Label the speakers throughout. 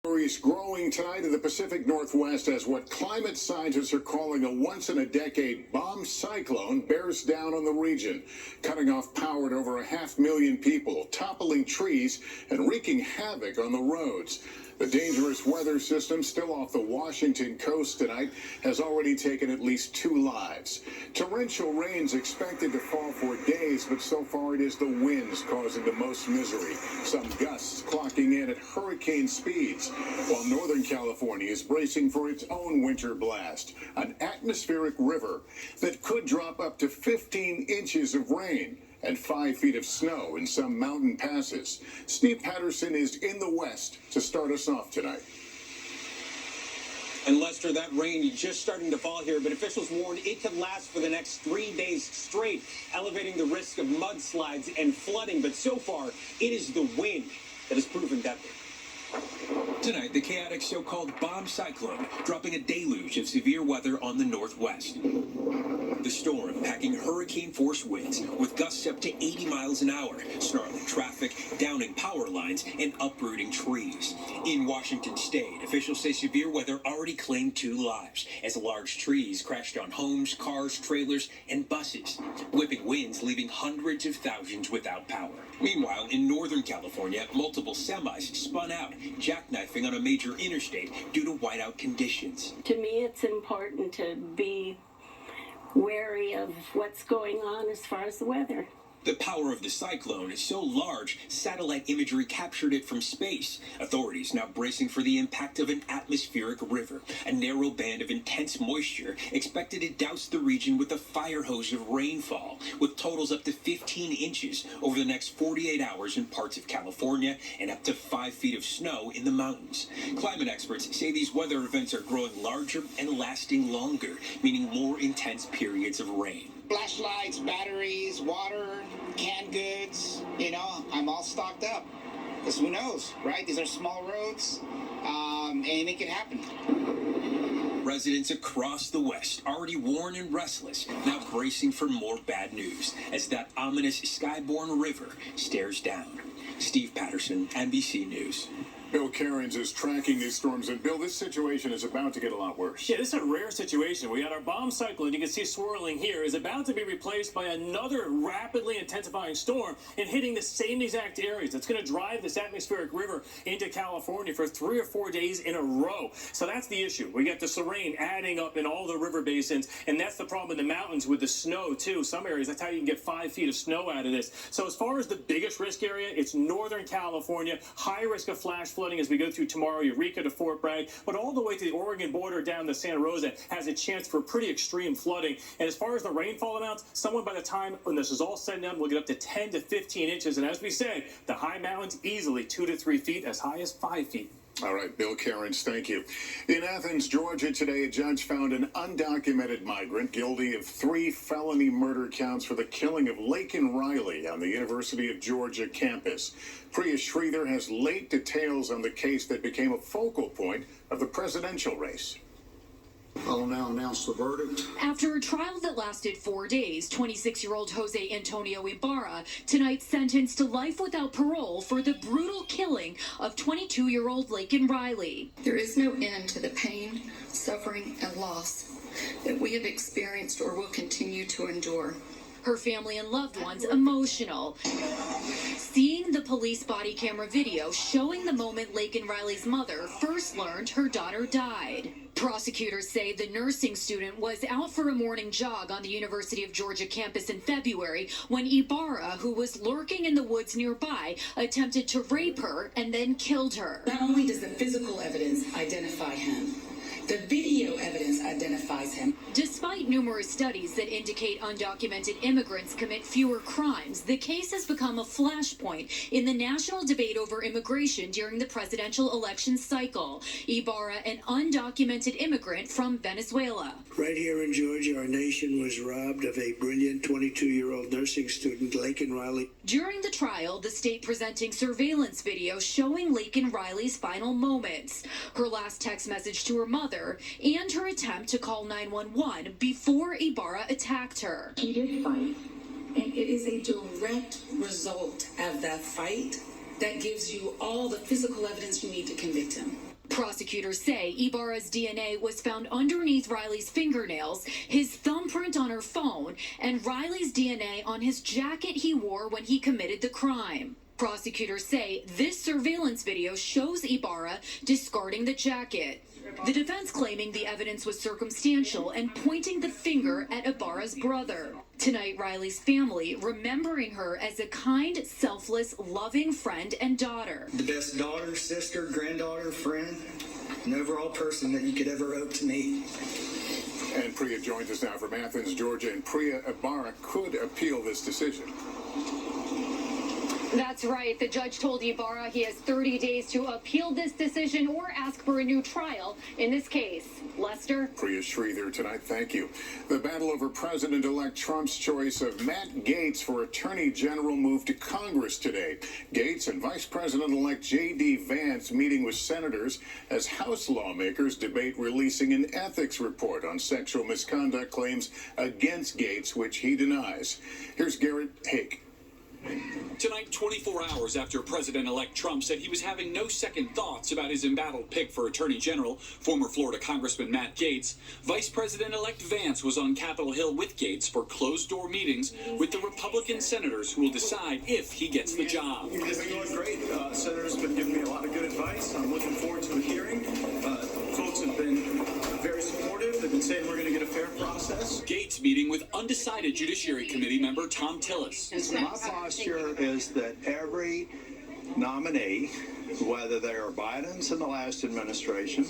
Speaker 1: Is growing tonight in the Pacific Northwest as what climate scientists are calling a once-in-a-decade bomb cyclone bears down on the region, cutting off power to over 500,000 people, toppling trees, and wreaking havoc on the roads. The dangerous weather system still off the Washington coast tonight has already taken at least 2 lives. Torrential rains expected to fall for days, but so far it is the winds causing the most misery. Some gusts clocking in at hurricane speeds, while Northern California is bracing for its own winter blast, an atmospheric river that could drop up to 15 inches of rain and 5 feet of snow in some mountain passes. Steve Patterson is in the west to start us off tonight.
Speaker 2: And Lester, that rain just starting to fall here, but officials warn it could last for the next 3 days straight, elevating the risk of mudslides and flooding. But so far, it is the wind that has proven deadly.
Speaker 3: Tonight, the chaotic so-called bomb cyclone dropping a deluge of severe weather on the northwest. The storm packing hurricane-force winds with gusts up to 80 miles an hour, snarling traffic, downing power lines, and uprooting trees. In Washington state, officials say severe weather already claimed 2 lives as large trees crashed on homes, cars, trailers, and buses, whipping winds leaving hundreds of thousands without power. Meanwhile, in Northern California, multiple semis spun out, jackknifing on a major interstate due to whiteout conditions.
Speaker 4: To me, it's important to be wary of what's going on as far as the weather.
Speaker 3: The power of the cyclone is so large, satellite imagery captured it from space. Authorities now bracing for the impact of an atmospheric river, a narrow band of intense moisture expected to douse the region with a fire hose of rainfall, with totals up to 15 inches over the next 48 hours in parts of California and up to 5 feet of snow in the mountains. Climate experts say these weather events are growing larger and lasting longer, meaning more intense periods of rain.
Speaker 5: Flashlights, batteries, water, canned goods, I'm all stocked up. Because who knows, right? These are small roads, anything can happen.
Speaker 3: Residents across the West, already worn and restless, now bracing for more bad news as that ominous skyborne river stares down. Steve Patterson, NBC News.
Speaker 1: Bill Cairns is tracking these storms. And Bill, this situation is about to get a lot worse.
Speaker 6: Yeah, this is a rare situation. We had our bomb cyclone, you can see swirling here, is about to be replaced by another rapidly intensifying storm and hitting the same exact areas. It's going to drive this atmospheric river into California for 3 or 4 days in a row. So that's the issue. We got the rain adding up in all the river basins, and that's the problem in the mountains with the snow, too. Some areas, that's how you can get 5 feet of snow out of this. So as far as the biggest risk area, it's Northern California, high risk of flash flooding as we go through tomorrow, Eureka to Fort Bragg, but all the way to the Oregon border down to Santa Rosa has a chance for pretty extreme flooding. And as far as the rainfall amounts, someone by the time when this is all said and done will get up to 10 to 15 inches. And as we say, the high mountains easily 2 to 3 feet, as high as 5 feet.
Speaker 1: All right, Bill Cairns, thank you. In Athens, Georgia, today, a judge found an undocumented migrant guilty of 3 felony murder counts for the killing of Laken Riley on the University of Georgia campus. Priya Sridhar has late details on the case that became a focal point of the presidential race.
Speaker 7: I'll now announce the verdict.
Speaker 8: After a trial that lasted 4 days, 26-year-old Jose Antonio Ibarra tonight sentenced to life without parole for the brutal killing of 22-year-old Laken Riley.
Speaker 9: There is no end to the pain, suffering, and loss that we have experienced or will continue to endure.
Speaker 8: Her family and loved ones emotional. Seeing the police body camera video showing the moment Laken Riley's mother first learned her daughter died. Prosecutors say the nursing student was out for a morning jog on the University of Georgia campus in February when Ibarra, who was lurking in the woods nearby, attempted to rape her and then killed her.
Speaker 10: Not only does the physical evidence identify him, the video evidence identifies him.
Speaker 8: Despite numerous studies that indicate undocumented immigrants commit fewer crimes, the case has become a flashpoint in the national debate over immigration during the presidential election cycle. Ibarra, an undocumented immigrant from Venezuela.
Speaker 11: Right here in Georgia, our nation was robbed of a brilliant 22-year-old nursing student, Laken Riley.
Speaker 8: During the trial, the state presenting surveillance video showing Laken Riley's final moments, her last text message to her mother, and her attempt to call 911 before Ibarra attacked her.
Speaker 10: He did fight, and it is a direct result of that fight that gives you all the physical evidence you need to convict him.
Speaker 8: Prosecutors say Ibarra's DNA was found underneath Riley's fingernails, his thumbprint on her phone, and Riley's DNA on his jacket he wore when he committed the crime. Prosecutors say this surveillance video shows Ibarra discarding the jacket. The defense claiming the evidence was circumstantial and pointing the finger at Ibarra's brother. Tonight, Riley's family remembering her as a kind, selfless, loving friend and daughter.
Speaker 12: The best daughter, sister, granddaughter, friend, and overall person that you could ever hope to meet.
Speaker 1: And Priya joins us now from Athens, Georgia. And Priya, Ibarra could appeal this decision.
Speaker 13: That's right. The judge told Ibarra he has 30 days to appeal this decision or ask for a new trial in this case. Lester?
Speaker 1: Priya Sridhar tonight, thank you. The battle over President-elect Trump's choice of Matt Gaetz for Attorney General moved to Congress today. Gaetz and Vice President-elect J.D. Vance meeting with senators as House lawmakers debate releasing an ethics report on sexual misconduct claims against Gaetz, which he denies. Here's Garrett Hake.
Speaker 14: Tonight, 24 hours after President-elect Trump said he was having no second thoughts about his embattled pick for Attorney General, former Florida Congressman Matt Gaetz, Vice President-elect Vance was on Capitol Hill with Gaetz for closed-door meetings with the Republican senators who will decide if he gets the job.
Speaker 15: It's been going great. Senators have been giving me a lot of good advice. I'm looking forward to the hearing. Folks have been very supportive. They've been saying we're going to get a fair process.
Speaker 14: Gaetz meeting with undecided Judiciary Committee member Tom Tillis.
Speaker 16: My posture is that every nominee, whether they are Biden's in the last administration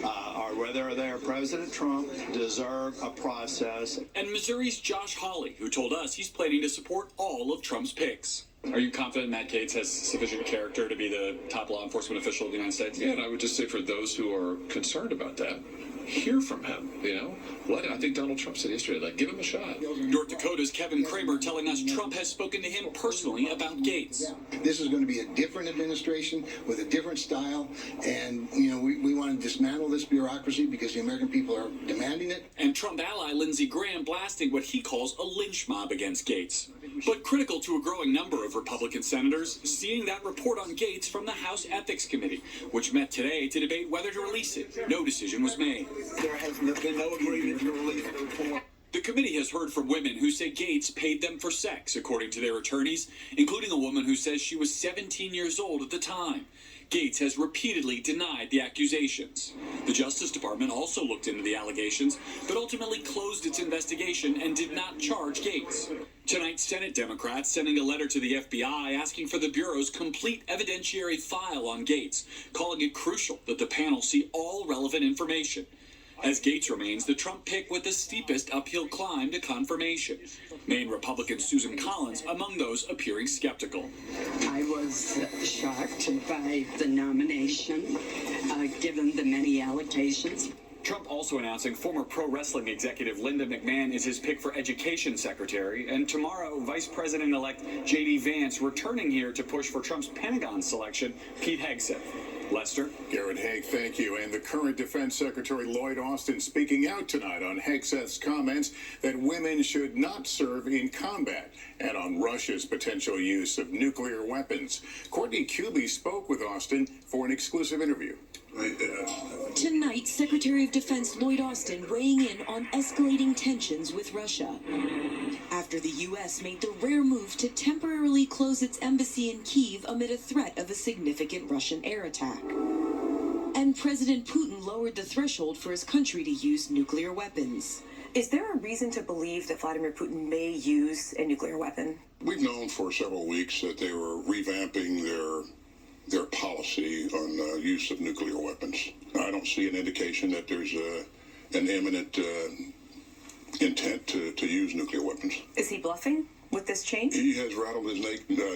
Speaker 16: or whether they are President Trump, deserve a process.
Speaker 14: And Missouri's Josh Hawley, who told us he's planning to support all of Trump's picks. Are you confident Matt Gaetz has sufficient character to be the top law enforcement official of the United States?
Speaker 17: Yeah, and I would just say for those who are concerned about that, hear from him, I think Donald Trump said yesterday, give him a shot.
Speaker 14: North Dakota's Kevin Kramer telling us Trump has spoken to him personally about Gaetz.
Speaker 18: This is going to be a different administration with a different style, and, we want to dismantle this bureaucracy because the American people are demanding it.
Speaker 14: And Trump ally Lindsey Graham blasting what he calls a lynch mob against Gaetz. But critical to a growing number of Republican senators, seeing that report on Gaetz from the House Ethics Committee, which met today to debate whether to release it. No decision was made.
Speaker 16: There has been no agreement to release the report.
Speaker 14: The committee has heard from women who say Gaetz paid them for sex, according to their attorneys, including a woman who says she was 17 years old at the time. Gaetz has repeatedly denied the accusations. The Justice Department also looked into the allegations, but ultimately closed its investigation and did not charge Gaetz. Tonight, Senate Democrats sending a letter to the FBI asking for the Bureau's complete evidentiary file on Gaetz, calling it crucial that the panel see all relevant information. As Gaetz remains the Trump pick with the steepest uphill climb to confirmation. Maine Republican Susan Collins among those appearing skeptical.
Speaker 19: I was shocked by the nomination, given the many allegations.
Speaker 14: Trump also announcing former pro wrestling executive Linda McMahon is his pick for education secretary, and tomorrow Vice President-elect J.D. Vance returning here to push for Trump's Pentagon selection, Pete Hegseth. Lester?
Speaker 1: Garrett Haig, thank you. And the current Defense Secretary Lloyd Austin speaking out tonight on Hegseth's comments that women should not serve in combat and on Russia's potential use of nuclear weapons. Courtney Kube spoke with Austin for an exclusive interview.
Speaker 20: Tonight, Secretary of Defense Lloyd Austin weighing in on escalating tensions with Russia after the U.S. made the rare move to temporarily close its embassy in Kyiv amid a threat of a significant Russian air attack. And President Putin lowered the threshold for his country to use nuclear weapons.
Speaker 21: Is there a reason to believe that Vladimir Putin may use a nuclear weapon?
Speaker 22: We've known for several weeks that they were revamping their policy on use of nuclear weapons. I don't see an indication that there's an imminent intent to use nuclear weapons.
Speaker 21: Is he bluffing with this change?
Speaker 22: He has rattled his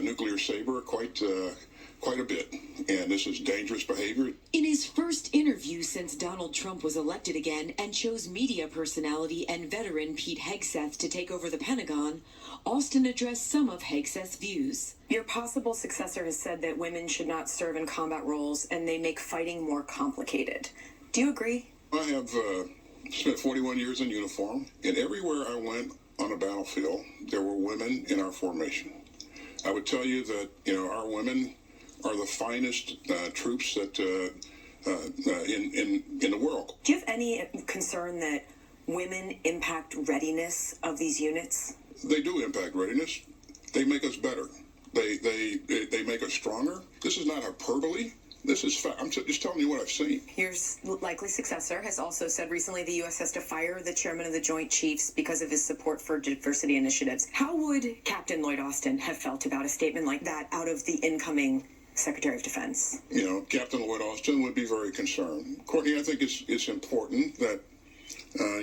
Speaker 22: nuclear saber quite a bit, and this is dangerous behavior.
Speaker 20: In his first interview since Donald Trump was elected again and chose media personality and veteran Pete Hegseth to take over the Pentagon, Austin addressed some of Hegseth's views.
Speaker 21: Your possible successor has said that women should not serve in combat roles and they make fighting more complicated. Do you agree?
Speaker 22: I have spent 41 years in uniform, and everywhere I went on a battlefield, there were women in our formation. I would tell you that, our women are the finest troops that in the world.
Speaker 21: Do you have any concern that women impact readiness of these units?
Speaker 22: They do impact readiness. They make us better. They make us stronger. This is not hyperbole. This is fact. I'm just telling you what I've seen.
Speaker 21: Your likely successor has also said recently the U.S. has to fire the chairman of the Joint Chiefs because of his support for diversity initiatives. How would Captain Lloyd Austin have felt about a statement like that out of the incoming Secretary of Defense?
Speaker 22: You know, Captain Lloyd Austin would be very concerned. Courtney, I think it's important that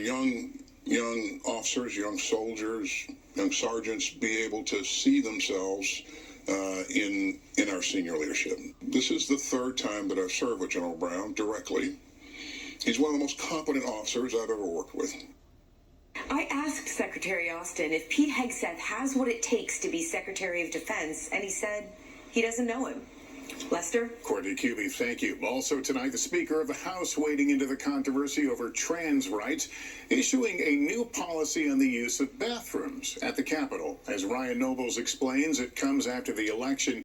Speaker 22: young officers, young soldiers, young sergeants be able to see themselves in our senior leadership. This is the third time that I've served with General Brown directly. He's one of the most competent officers I've ever worked with.
Speaker 21: I asked Secretary Austin if Pete Hegseth has what it takes to be Secretary of Defense, and he said he doesn't know him. Lester?
Speaker 1: Courtney Cubie, thank you. Also tonight, the Speaker of the House wading into the controversy over trans rights, issuing a new policy on the use of bathrooms at the Capitol. As Ryan Nobles explains, it comes after the election.